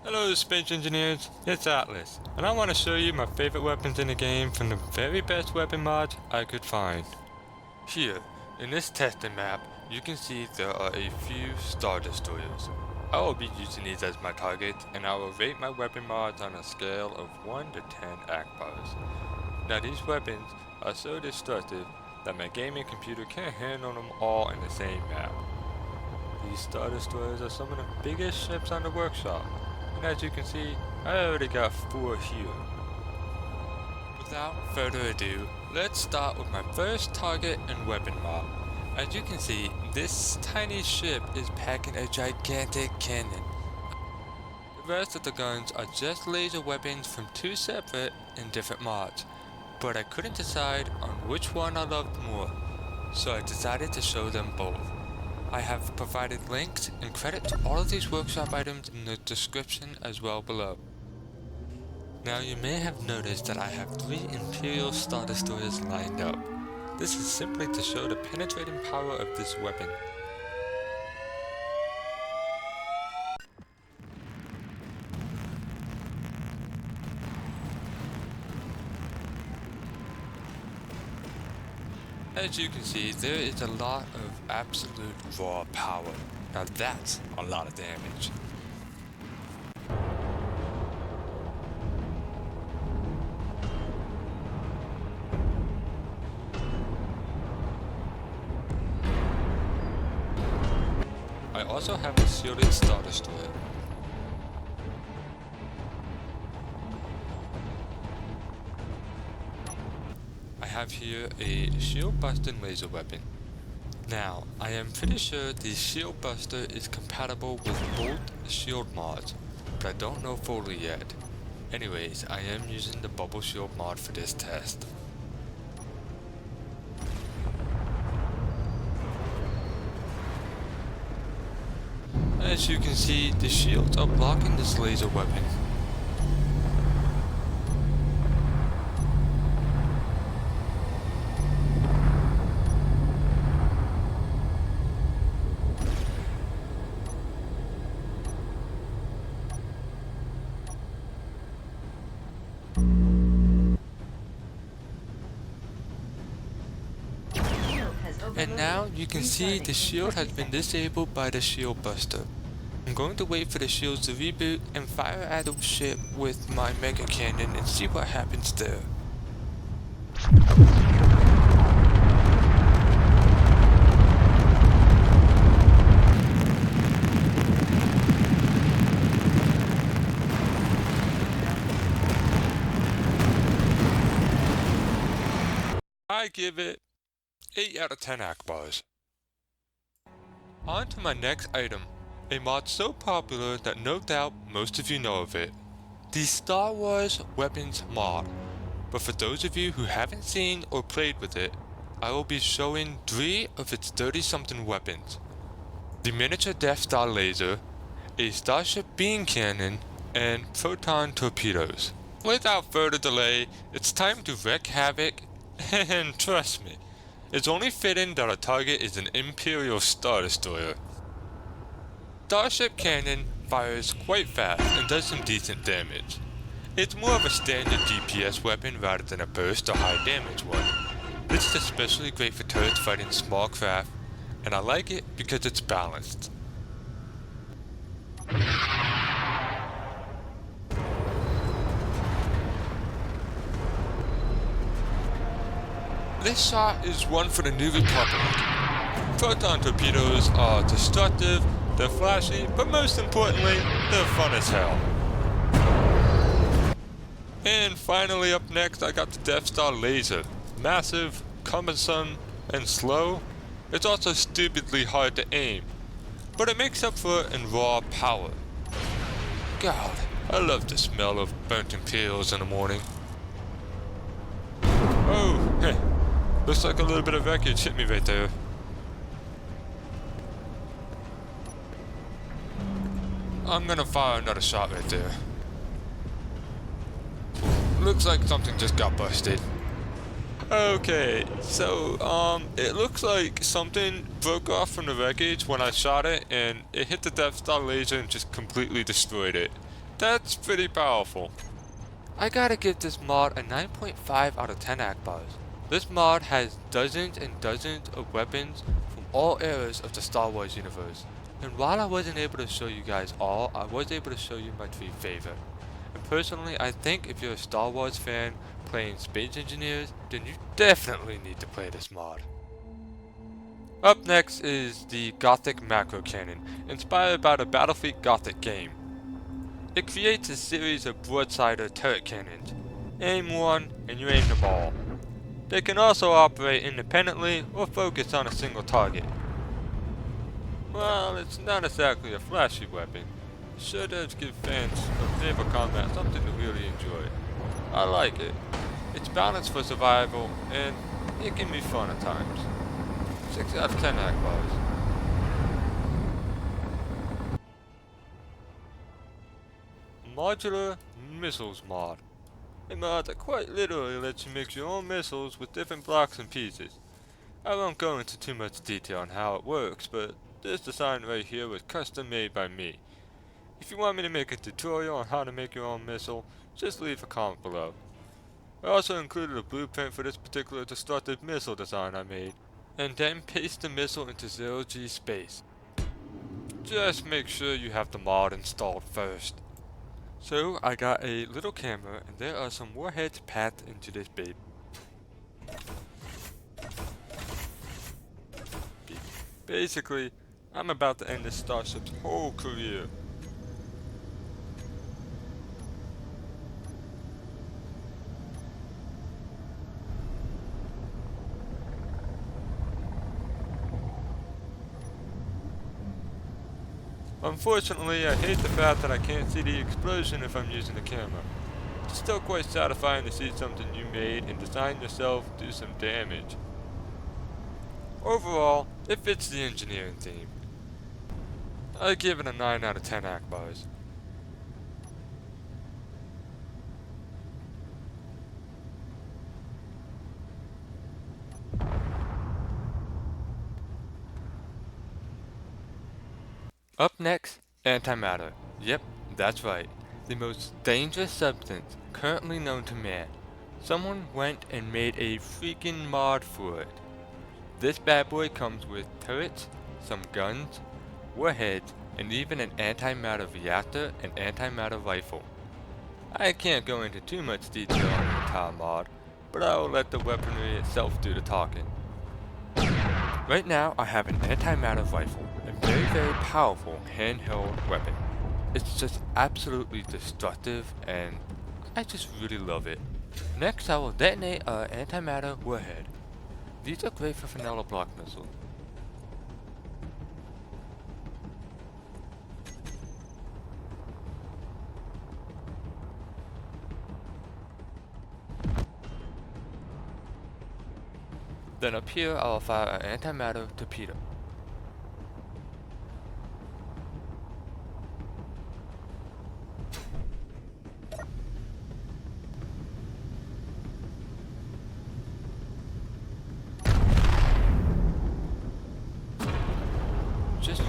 Hello Space Engineers, it's Atlas, and I want to show you my favorite weapons in the game from the very best weapon mods I could find. Here, in this testing map, you can see there are a few StarDestroyers. I will be using these as my targets, and I will rate my weapon mods on a scale of 1 to 10 Akbars. Now these weapons are so destructive that my gaming computer can't handle them all in the same map. These StarDestroyers are some of the biggest ships on the workshop. And as you can see, I already got 4 here. Without further ado, let's start with my first target and weapon mod. As you can see, this tiny ship is packing a gigantic cannon. The rest of the guns are just laser weapons from 2 separate and different mods, but I couldn't decide on which one I loved more, so I decided to show them both. I have provided links and credit to all of these workshop items in the description as well below. Now you may have noticed that I have 3 Imperial StarDestroyers lined up. This is simply to show the penetrating power of this weapon. As you can see, there is a lot of absolute raw power. Now that's a lot of damage. I also have a shielded StarDestroyer. I have here a shield busting laser weapon. Now, I am pretty sure the shield buster is compatible with both shield mods, but I don't know fully yet. Anyways, I am using the bubble shield mod for this test. As you can see, the shields are blocking this laser weapon. And now you can see the shield has been disabled by the shield buster. I'm going to wait for the shields to reboot and fire at the ship with my mega cannon and see what happens there. I give it 8 out of 10 Akbars. On to my next item, a mod so popular that no doubt most of you know of it. The Star Wars Weapons mod. But for those of you who haven't seen or played with it, I will be showing 3 of its 30-something weapons. The miniature Death Star laser, a starship beam cannon, and proton torpedoes. Without further delay, it's time to wreak havoc, and trust me, it's only fitting that our target is an Imperial StarDestroyer. Starship Cannon fires quite fast and does some decent damage. It's more of a standard DPS weapon rather than a burst or high damage one. This is especially great for turrets fighting small craft, and I like it because it's balanced. This shot is one for the New Republic. Proton torpedoes are destructive, they're flashy, but most importantly, they're fun as hell. And finally up next I got the Death Star laser. Massive, cumbersome, and slow. It's also stupidly hard to aim, but it makes up for it in raw power. God, I love the smell of burnt Imperials in the morning. Oh, hey. Looks like a little bit of wreckage hit me right there. I'm gonna fire another shot right there. Looks like something just got busted. Okay, so it looks like something broke off from the wreckage when I shot it, and it hit the Death Star laser and just completely destroyed it. That's pretty powerful. I gotta give this mod a 9.5 out of 10 Akbars. This mod has dozens and dozens of weapons from all eras of the Star Wars universe. And while I wasn't able to show you guys all, I was able to show you my 3 favorite. And personally, I think if you're a Star Wars fan playing Space Engineers, then you definitely need to play this mod. Up next is the Gothic macro cannon, inspired by the Battlefield Gothic game. It creates a series of broadside turret cannons. Aim one and you aim them all. They can also operate independently or focus on a single target. Well, it's not exactly a flashy weapon, it sure does give fans of naval combat something to really enjoy. I like it. It's balanced for survival and it can be fun at times. 6 out of 10 Akbars. Modular Missles mod. A mod that quite literally lets you mix your own missiles with different blocks and pieces. I won't go into too much detail on how it works, but this design right here was custom made by me. If you want me to make a tutorial on how to make your own missile, just leave a comment below. I also included a blueprint for this particular destructive missile design I made, and then paste the missile into 0G space. Just make sure you have the mod installed first. So I got a little camera and there are some warheads packed into this baby. Basically, I'm about to end this starship's whole career. Unfortunately, I hate the fact that I can't see the explosion if I'm using the camera. It's still quite satisfying to see something you made and designed yourself do some damage. Overall, it fits the engineering theme. I give it a 9 out of 10 Akbars. Up next, Antimatter. Yep, that's right. The most dangerous substance currently known to man. Someone went and made a freaking mod for it. This bad boy comes with turrets, some guns, warheads, and even an antimatter reactor and antimatter rifle. I can't go into too much detail on the entire mod, but I will let the weaponry itself do the talking. Right now I have an antimatter rifle, a very powerful handheld weapon. It's just absolutely destructive and I just really love it. Next I will detonate our antimatter warhead. These are great for vanilla block missiles. Then up here I will fire an antimatter torpedo. Just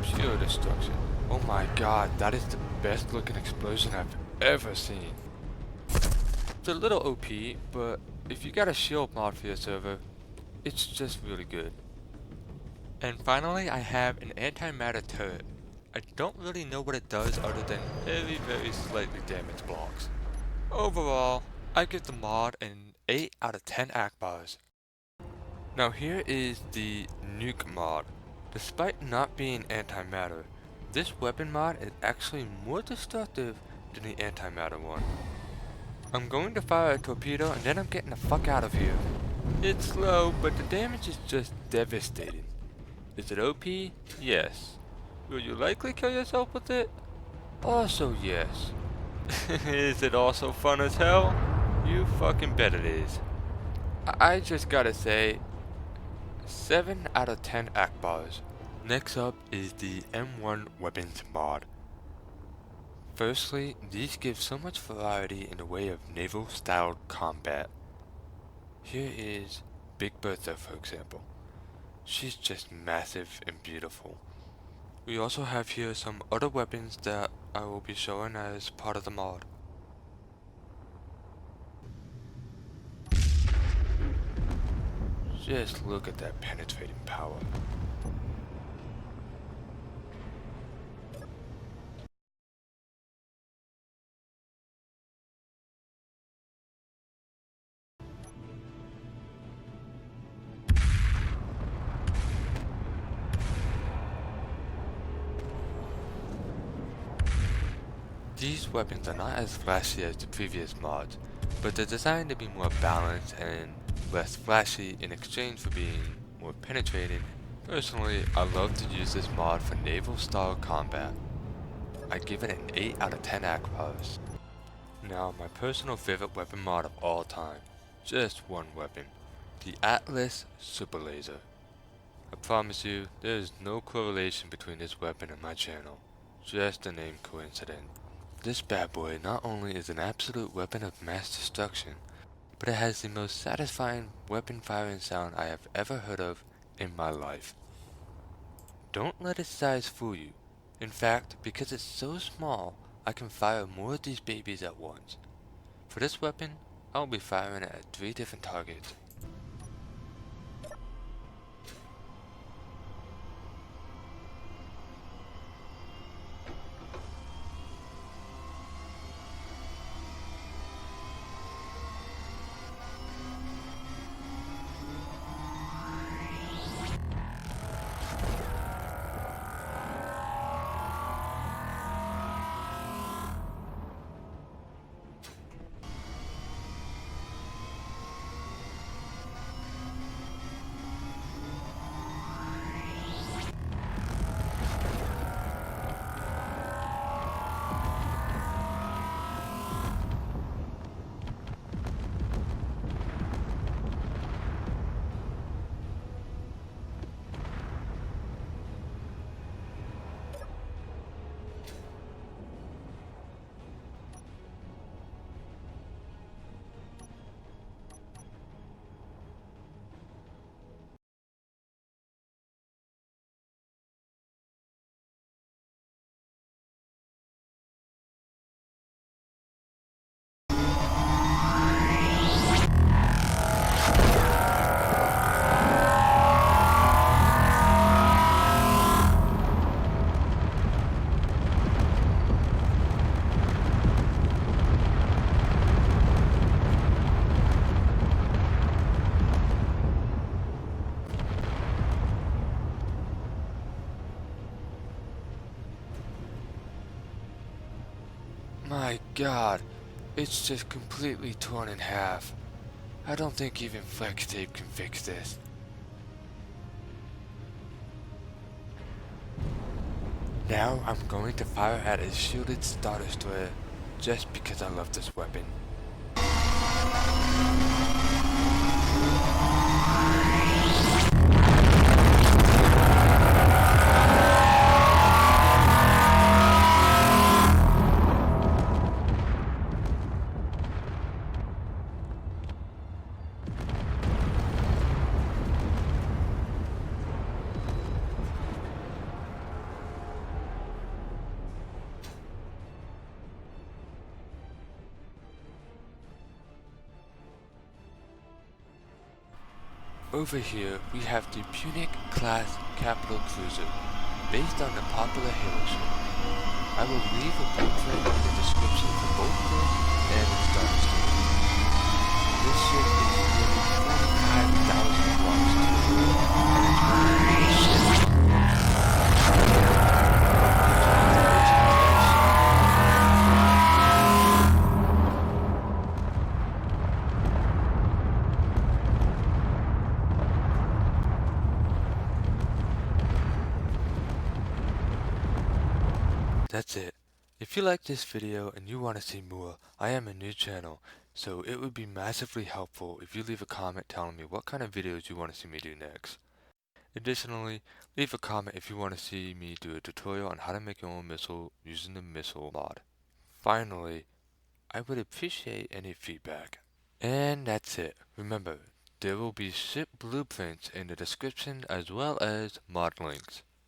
pure destruction. Oh my god, that is the best looking explosion I've ever seen. It's a little OP, but if you got a shield mod for your server, it's just really good. And finally I have an antimatter turret. I don't really know what it does other than very slightly damaged blocks. Overall, I give the mod an 8 out of 10 Akbars. Now here is the Nuke mod. Despite not being antimatter, this weapon mod is actually more destructive than the antimatter one. I'm going to fire a torpedo and then I'm getting the fuck out of here. It's slow, but the damage is just devastating. Is it OP? Yes. Will you likely kill yourself with it? Also yes. Is it also fun as hell? You fucking bet it is. I just gotta say, 7 out of 10 Akbars. Next up is the M1 weapons mod. Firstly, these give so much variety in the way of naval styled combat. Here is Big Bertha, for example. She's just massive and beautiful. We also have here some other weapons that I will be showing as part of the mod. Just look at that penetrating power. These weapons are not as flashy as the previous mods, but they're designed to be more balanced and less flashy in exchange for being more penetrating. Personally, I love to use this mod for naval style combat. I give it an 8 out of 10 AK powers. Now, my personal favorite weapon mod of all time. Just one weapon. The Atlas Superlaser. I promise you, there is no correlation between this weapon and my channel. Just a name coincidence. This bad boy not only is an absolute weapon of mass destruction, but it has the most satisfying weapon firing sound I have ever heard of in my life. Don't let its size fool you. In fact, because it's so small, I can fire more of these babies at once. For this weapon, I will be firing it at 3 different targets. My god, it's just completely torn in half. I don't think even flex tape can fix this. Now I'm going to fire at a shielded StarDestroyer just because I love this weapon. Over here, we have the Punic class capital cruiser, based on the popular Halo ship. I will leave a blueprint in the description for both this and the StarDestroyer. This ship is nearly 45,000 blocks tall, and it's one of the biggest ships. That's it. If you like this video and you want to see more, I am a new channel, so it would be massively helpful if you leave a comment telling me what kind of videos you want to see me do next. Additionally, leave a comment if you want to see me do a tutorial on how to make your own missile using the Missile mod. Finally, I would appreciate any feedback. And that's it. Remember, there will be ship blueprints in the description as well as mod links.